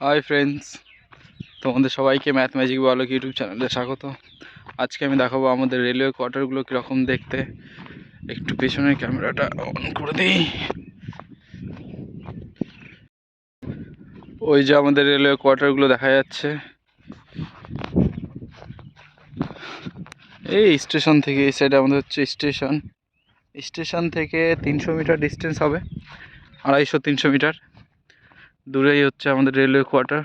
Hi friends, তোমাদের সবাইকে math magic বালক ইউটিউব চ্যানেলে স্বাগত। আজকে আমি দেখাবো আমাদের রেলওয়ে কোয়ার্টারগুলো কীরকম দেখতে। একটু পেছনের ক্যামেরাটা অন করে দিই। ওই যে আমাদের রেলওয়ে কোয়ার্টারগুলো দেখা যাচ্ছে এই স্টেশন থেকে। এই সাইডে আমাদের হচ্ছে স্টেশন থেকে 300 মিটার ডিস্টেন্স হবে, 250-300 মিটার দূরেই হচ্ছে আমাদের রেলওয়ে কোয়ার্টার।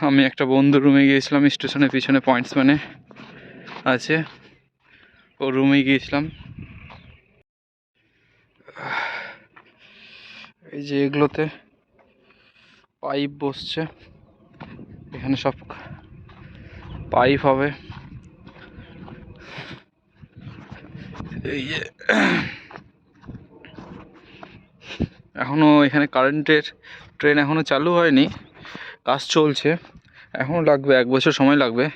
আমি একটা বন্ধুর রুমে গিয়েছিলাম, স্টেশনের পিছনে পয়েন্টসম্যানে আছে, ও রুমে গিয়েছিলাম। এই যে এগুলোতে পাইপ বসছে, এখানে সব পাইপ হবে। এই যে এখনো এখানে কারেন্টের ট্রেন এখনো চালু হয়নি, কাজ চলছে, এখনো লাগবে 1 বছর সময় লাগবে।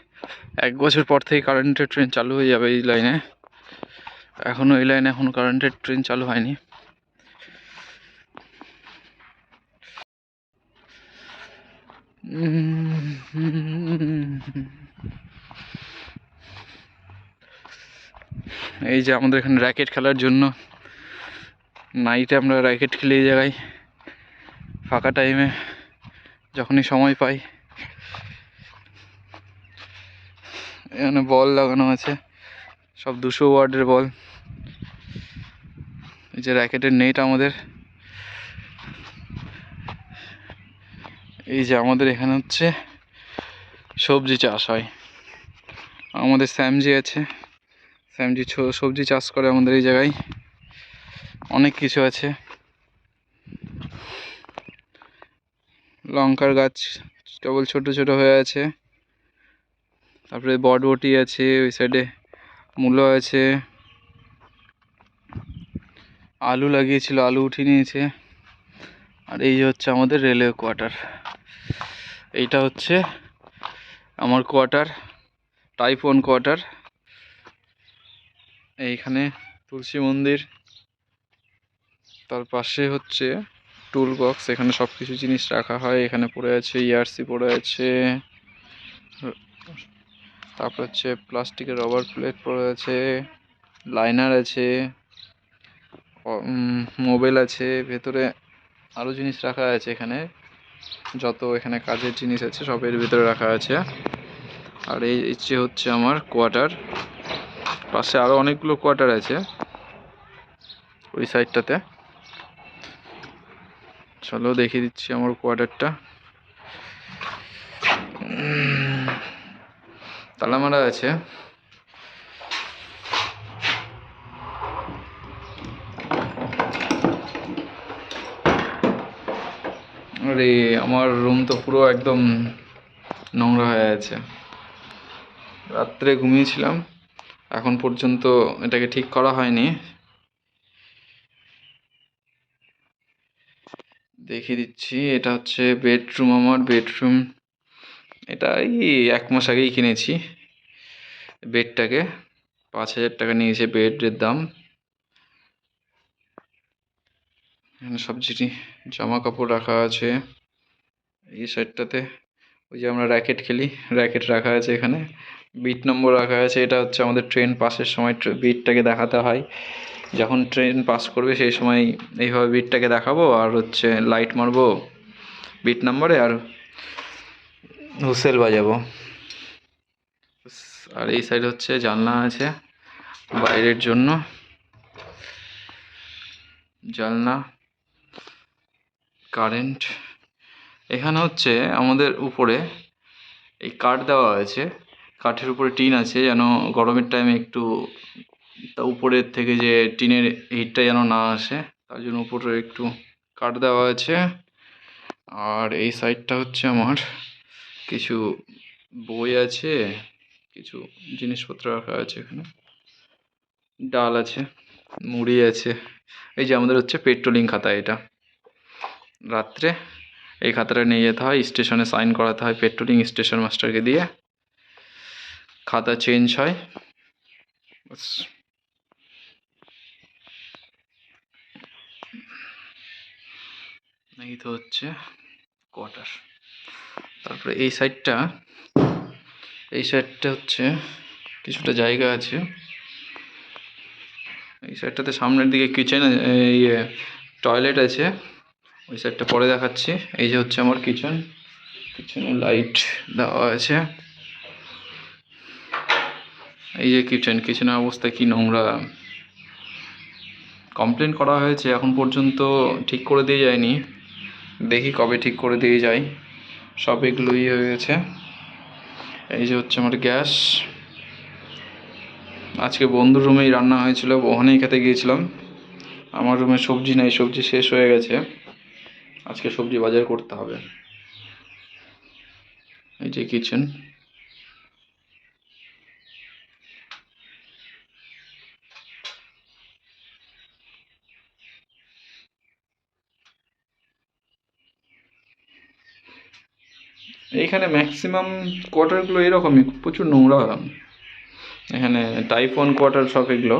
1 বছর পর থেকে কারেন্টের ট্রেন চালু হয়ে যাবে এই লাইনে। এই লাইনে এখনো কারেন্টের ট্রেন চালু হয়নি। এই যে আমাদের এখানে র্যাকেট খেলার জন্য নাইটে আমরা র্যাকেট খেলি এই জায়গায়, ফাঁকা টাইমে যখনই সময় পাই। এখানে বল লাগানো আছে, সব 200 ওয়াটের বল। এই যে র্যাকেটের নেট আমাদের। এই যে আমাদের এখানে হচ্ছে সবজি চাষ হয়, আমাদের স্যামজি আছে, স্যামজি সবজি চাষ করে আমাদের এই জায়গায়। অনেক কিছু আছে, লঙ্কার গাছ কেবল ছোট ছোট হয়ে আছে, তারপরে বটবটি আছে, ওই সাইডে মূলো আছে, আলু লাগিয়েছিল, আলু উঠিয়ে নিয়েছে। আর এই হচ্ছে আমাদের রেলওয়ে কোয়ার্টার। এইটা হচ্ছে আমার কোয়ার্টার, টাইপ 1 কোয়ার্টার। এইখানে তুলসী মন্দির, তার পাশে হচ্ছে টুল বক্স, এখানে সব কিছু জিনিস রাখা হয়। এখানে পড়ে আছে ইয়ারসি, পড়ে আছে, তারপর হচ্ছে প্লাস্টিকের রবার প্লেট পড়ে আছে, লাইনার আছে, মোবাইল আছে, ভেতরে আরও জিনিস রাখা আছে। এখানে যত এখানে কাজের জিনিস আছে সব এর ভিতরে রাখা আছে। আর এই যে হচ্ছে আমার কোয়ার্টার, পাশে আরও অনেকগুলো কোয়ার্টার আছে ওই সাইডটাতে। চলো দেখিয়ে দিচ্ছি আমার কোয়ার্টারটা। তালা মারা আছে। আরে আমার রুম তো পুরো একদম নোংরা হয়ে আছে। রাত্রে ঘুমিয়েছিলাম, এখন পর্যন্ত এটাকে ঠিক করা হয়নি। দেখিয়ে দিচ্ছি, এটা হচ্ছে বেডরুম, আমার বেডরুম। এটা এই 1 মাস আগেই কিনেছি বেডটাকে, 5,000 টাকা নিয়েছে বেডের দাম। এখানে সব জিনিস, জামা কাপড় রাখা আছে। এই সাইডটাতে ওই যে আমরা র্যাকেট খেলি, র্যাকেট রাখা আছে এখানে, বিট নম্বর রাখা আছে। এটা হচ্ছে আমাদের ট্রেন পাসের সময় বিটটাকে দেখাতে হয়, যখন ট্রেন পাস করবে সেই সময় এইভাবে বিটটাকে দেখাবো, আর হচ্ছে লাইট মারবো বিট নম্বরে, আর হুইসেল বাজাবো। আর এই সাইড হচ্ছে জানলা আছে বাইরের জন্য, জানলা, কারেন্ট। এখানে হচ্ছে আমাদের উপরে এই কাঠ দেওয়া আছে, কাঠের উপরে টিন আছে, যেন গরমের টাইমে একটু উপরের থেকে যে টিনের হিটটা যেন না আসে, তার জন্য উপরে একটু কাঠ দেওয়া আছে। আর এই সাইডটা হচ্ছে আমার কিছু বই আছে, কিছু জিনিসপত্র রাখা আছে, এখানে ডাল আছে, মুড়ি আছে। এই যে আমাদের হচ্ছে পেট্রোলিং খাতা, এটা রাত্রে এই খাতাটা নিয়ে যেতে হয় স্টেশনে, সাইন করাতে হয় পেট্রোলিং স্টেশন মাস্টারকে দিয়ে, খাতা চেঞ্জ হয়। এই তো হচ্ছে কোয়ার্টার। তারপরে এই সাইডটা হচ্ছে কিছুটা জায়গা আছে। এই সাইডটাতে সামনের দিকে কিচেন, ইয়ে টয়লেট আছে। ওই সাইডটা পরে দেখাচ্ছি। এই যে হচ্ছে আমার কিচেন, কিচেনে লাইট দেওয়া আছে। এই যে কিচেনের অবস্থা কি নোংরা! কমপ্লেন করা হয়েছে, এখন পর্যন্ত ঠিক করে দিয়ে যায়নি। দেখি কবে ঠিক করে দিয়ে যায়। সব এগুলোই হয়ে গেছে। এই যে হচ্ছে আমার গ্যাস। আজকে বন্ধুর রুমেই রান্না হয়েছিল, ওখানেই খেতে গিয়েছিলাম। আমার রুমে সবজি নেই, সবজি শেষ হয়ে গেছে। আজকে সবজি বাজার করতে হবে। এই যে কিচেন। এইখানে ম্যাক্সিমাম কোয়ার্টারগুলো এরকমই, প্রচুর নোংরা। এখানে টাইফন কোয়ার্টার সব এগুলো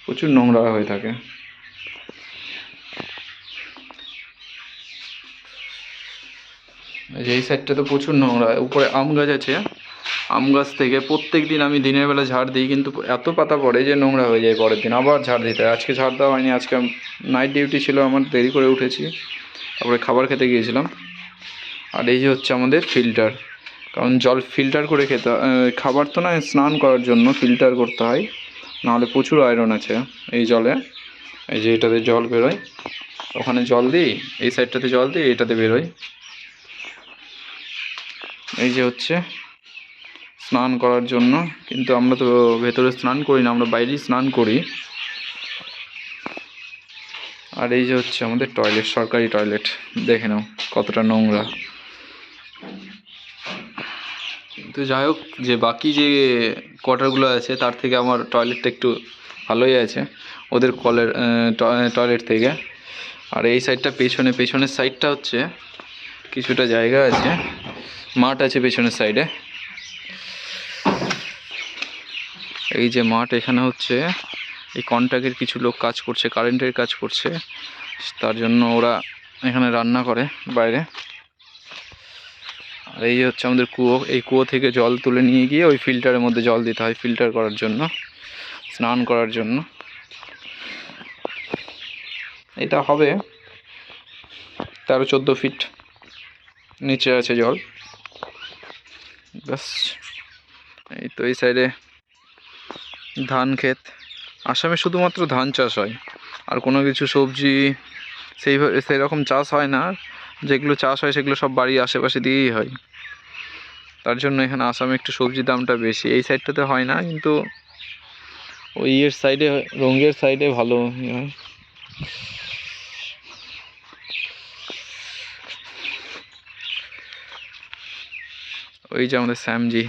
প্রচুর নোংরা হয়ে থাকে। এই সাইডটা তো প্রচুর নোংরা। উপরে আম গাছ আছে, আম গাছ থেকে প্রত্যেক দিন আমি দিনের বেলা ঝাড় দিই, কিন্তু এত পাতা পড়ে যে নোংরা হয়ে যায়। পরের দিন আবার ঝাড় দিতে হয়। আজকে ঝাড় দেওয়া হয়নি, আজকে নাইট ডিউটি ছিল আমার, দেরি করে উঠেছি। তারপরে খাবার খেতে গিয়েছিলাম। আর এই যে হচ্ছে আমাদের ফিল্টার, কারণ জল ফিল্টার করে খেতে খাবার তো নয়, স্নান করার জন্য ফিল্টার করতে হয়, নাহলে প্রচুর আয়রন আছে এই জলে। এই যে এটাতে জল বেরোয়, ওখানে জল দিই, এই সাইডটাতে জল দিই, এটাতে বেরোয়। এই যে হচ্ছে স্নান করার জন্য, কিন্তু আমরা তো ভেতরে স্নান করি না, আমরা বাইরেই স্নান করি। আর এই যে হচ্ছে আমাদের টয়লেট, সরকারি টয়লেট, দেখে নাও কতটা নোংরা। তো যাই হোক, যে বাকি যে কোয়ার্টারগুলো আছে তার থেকে আমার টয়লেটটা একটু ভালোই আছে ওদের টয়লেট থেকে। আর এই সাইডটা পেছনের সাইডটা হচ্ছে কিছুটা জায়গা আছে, মাঠ আছে পেছনের সাইডে। এই যে মাঠ, এখানে হচ্ছে এই কন্ট্রাক্টের কিছু লোক কাজ করছে, কারেন্টের কাজ করছে, তার জন্য ওরা এখানে রান্না করে বাইরে। আর এই হচ্ছে আমাদের কুয়ো, এই কুয়ো থেকে জল তুলে নিয়ে গিয়ে ওই ফিল্টারের মধ্যে জল দিতে হয়, ফিল্টার করার জন্য, স্নান করার জন্য। এটা হবে 13-14 ফিট নিচে আছে জল। ব্যাস। এই তো এই সাইডে ধান ক্ষেত। আসামে শুধুমাত্র ধান চাষ হয়, আর কোনো কিছু সবজি সেই রকম চাষ হয় না। যেগুলো চাষ হয় সেগুলো সব বাড়ির আশেপাশে দিয়েই হয়, তার জন্য এখানে আসামে একটু সবজির দামটা বেশি। এই সাইডটাতে হয় না, কিন্তু ওই ইয়ের সাইডে, রঙ্গের সাইডে ভালো হয়। ওই যে আমাদের শ্যামজি,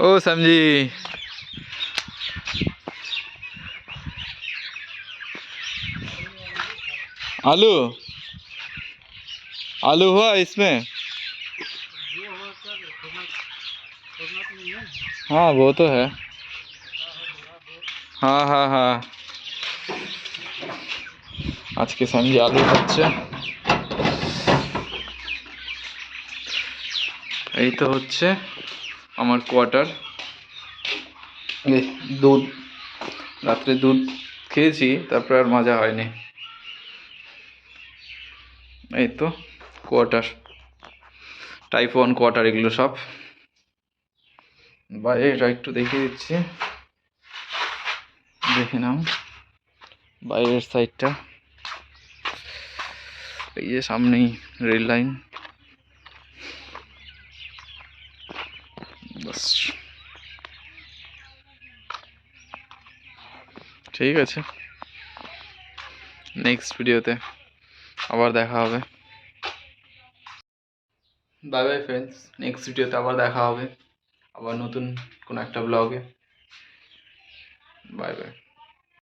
ও শ্যামজি, आलू आलू हुआ इसमें? हाँ वो तो है। हाँ हाँ हाँ, আজকে সঞ্জি আলু খাচ্ছে। এই তো হচ্ছে আমার কোয়ার্টার। দুধ, রাত্রে দুধ খেয়েছি, তারপর আর মজা হয়নি। এই তো কোয়ার্টার, টাইফন কোয়ার্টার এগুলো সব। বাইরেটা একটু দেখিয়ে দিচ্ছি, দেখে নাও বাইরের সাইডটা। এই যে সামনেই রেল লাইন। বাস, ঠিক আছে, নেক্সট ভিডিওতে আবার দেখা হবে। বাই বাই ফ্রেন্ডস, নেক্সট ভিডিওতে আবার দেখা হবে, আবার নতুন কোনো একটা ব্লগে। Bye bye.